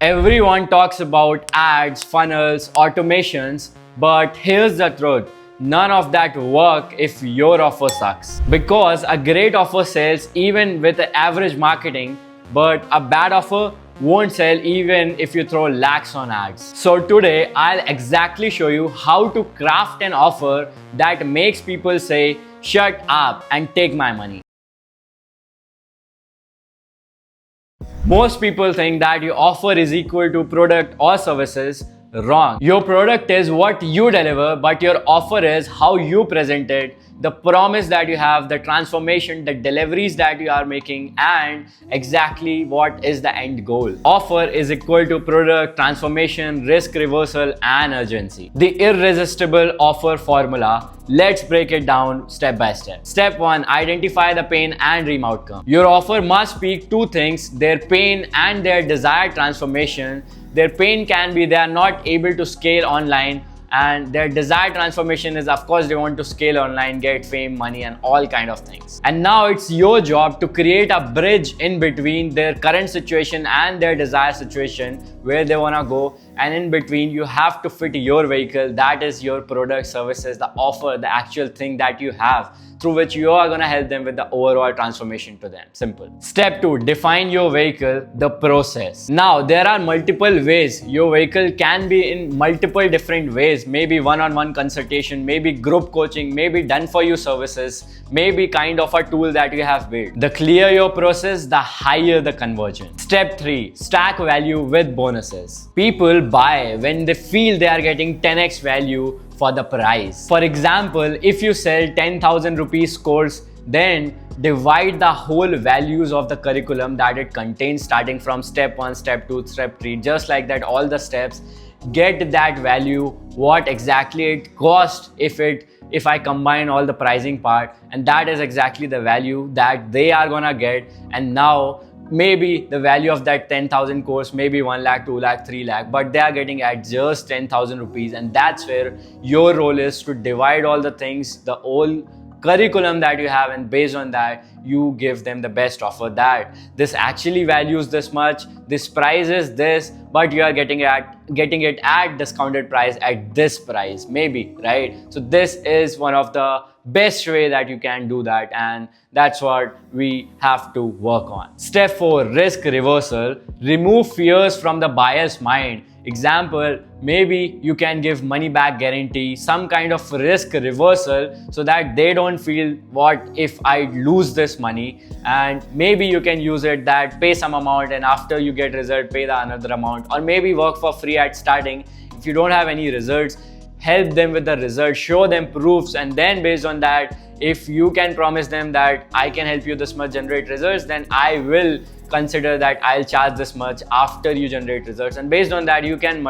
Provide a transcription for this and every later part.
Everyone talks about ads, funnels, automations, but here's the truth. None of that work if your offer sucks. Because a great offer sells even with average marketing, but a bad offer won't sell even if you throw lakhs on ads. So today I'll exactly show you how to craft an offer that makes people say, "Shut up and take my money." Most people think that your offer is equal to product or services. Wrong. Your product is what you deliver, but your offer is how you present it, the promise that you have, the transformation, the deliveries that you are making, and exactly what is the end goal. Offer is equal to product, transformation, risk reversal, and urgency. The irresistible offer formula. Let's break it down step by step. Step 1. Identify the pain and dream outcome. Your offer must speak two things: their pain and their desired transformation. Their pain can be they are not able to scale online, and their desired transformation is, of course, they want to scale online, get fame, money, and all kind of things. And now it's your job to create a bridge in between their current situation and their desired situation, where they want to go. And in between, you have to fit your vehicle, that is your product, services, the offer, the actual thing that you have, through which you are going to help them with the overall transformation to them. Simple. Step 2. Define your vehicle, the process. Now, there are multiple ways. Your vehicle can be in multiple different ways. Maybe one-on-one consultation, maybe group coaching, maybe done-for-you services, maybe kind of a tool that you have built. The clearer your process, the higher the conversion. Step 3. Stack value with bonuses. People buy when they feel they are getting 10x value for the price. For example, if you sell 10,000 rupees course, then divide the whole values of the curriculum that it contains, starting from step 1, step 2, step 3, just like that, all the steps. Get that value, what exactly it cost if I combine all the pricing part, and that is exactly the value that they are gonna get. And now maybe the value of that 10,000 course may be 1 lakh, 2 lakh, 3 lakh, but they are getting at just 10,000 rupees. And that's where your role is to divide all the things, the whole curriculum that you have, and based on that you give them the best offer, that this actually values this much, this price is this, but you are getting it at discounted price at this price, maybe, right? So this is one of the best way that you can do that, and that's what we have to work on. Step 4. Risk reversal. Remove fears from the buyer's mind. Example, maybe you can give money back guarantee, some kind of risk reversal, so that they don't feel, what if I lose this money? And maybe you can use it that pay some amount, and after you get result, pay the another amount, or maybe work for free at starting. If you don't have any results, help them with the results, show them proofs, and then based on that, if you can promise them that I can help you this much generate results, then I will consider that I'll charge this much after you generate results. And based on that, you can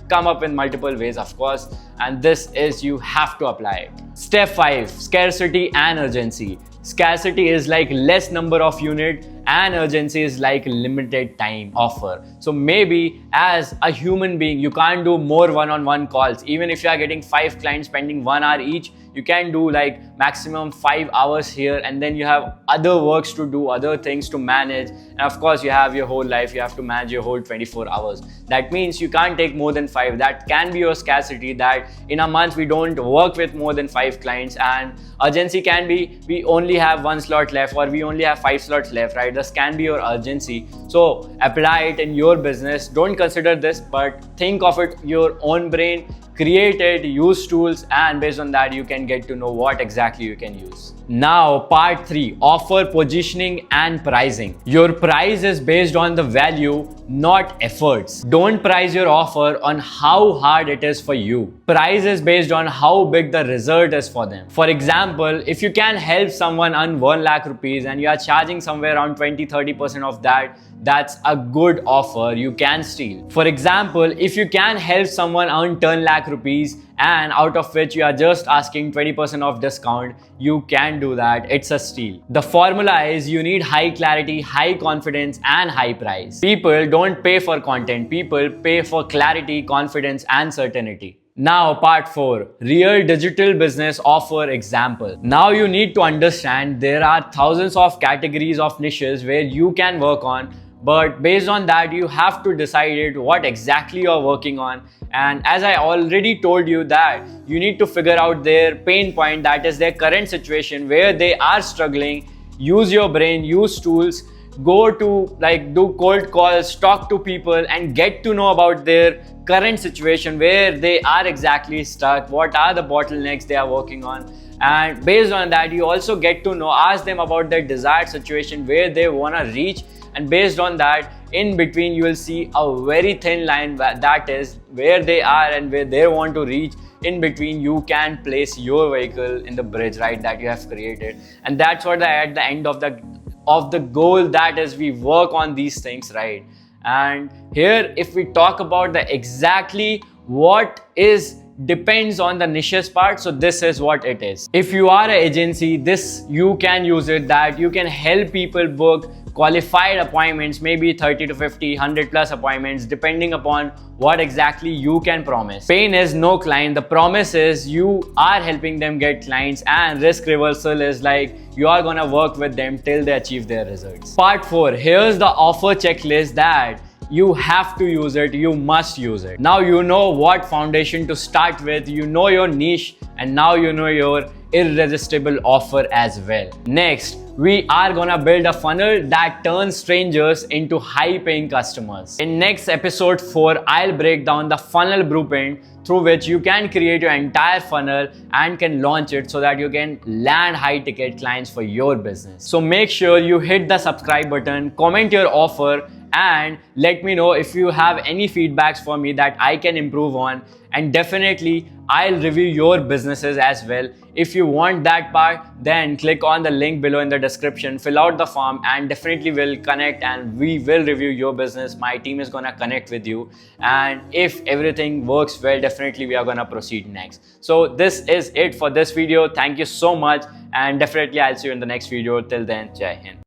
come up with multiple ways, of course, and this is, you have to apply it. Step 5. Scarcity and urgency. Scarcity is like less number of unit, and urgency is like limited time offer. So maybe as a human being, you can't do more one-on-one calls. Even if you are getting 5 clients spending 1 hour each, you can do like maximum 5 hours here, and then you have other works to do, other things to manage, and of course you have your whole life, you have to manage your whole 24 hours. That means you can't take more than 5. That can be your scarcity, that in a month we don't work with more than 5 clients. And urgency can be, we only have 1 slot left, or we only have 5 slots left, right? This can be your urgency. So apply it in your business. Don't consider this, but think of it your own brain, create it, use tools, and based on that you can get to know what exactly you can use. Now part 3. Offer positioning and pricing. Your price is based on the value, not efforts. Don't price your offer on how hard it is for you. Price is based on how big the result is for them. For example, if you can help someone earn 1 lakh rupees and you are charging somewhere around 20-30% of that, that's a good offer you can steal. For example, if you can help someone earn 10 lakh rupees and out of which you are just asking 20% of discount, you can do that. It's a steal. The formula is, you need high clarity, high confidence, and high price. People don't pay for content. People pay for clarity, confidence, and certainty. Now part 4. Real digital business offer example. Now you need to understand there are thousands of categories of niches where you can work on, but based on that you have to decide what exactly you're working on. And as I already told you that you need to figure out their pain point, that is their current situation where they are struggling. Use your brain, use tools, go to do cold calls, talk to people and get to know about their current situation, where they are exactly stuck, what are the bottlenecks they are working on. And based on that you also get to know, ask them about their desired situation where they want to reach, and based on that in between you will see a very thin line, that is where they are and where they want to reach. In between you can place your vehicle in the bridge, right, that you have created. And that's what at the end of the goal, that is we work on these things, right? And here if we talk about the exactly what is depends on the niches part, so this is what it is. If you are an agency, this you can use it, that you can help people book qualified appointments, maybe 30 to 50, 100 plus appointments, depending upon what exactly you can promise. Pain is no client, the promise is you are helping them get clients, and risk reversal is like you are gonna work with them till they achieve their results. Part 4, here's the offer checklist that you have to use it, you must use it. Now you know what foundation to start with, you know your niche, and now you know your irresistible offer as well. Next, we are gonna build a funnel that turns strangers into high-paying customers. In next episode 4, I'll break down the funnel blueprint through which you can create your entire funnel and can launch it so that you can land high-ticket clients for your business. So make sure you hit the subscribe button, comment your offer, and let me know if you have any feedbacks for me that I can improve on, and definitely I'll review your businesses as well. If you want that part, then click on the link below in the description, fill out the form, and definitely we'll connect and we will review your business. My team is gonna connect with you, and if everything works well, definitely we are gonna proceed next. So this is it for this video. Thank you so much, and definitely I'll see you in the next video. Till then, Jai Hind.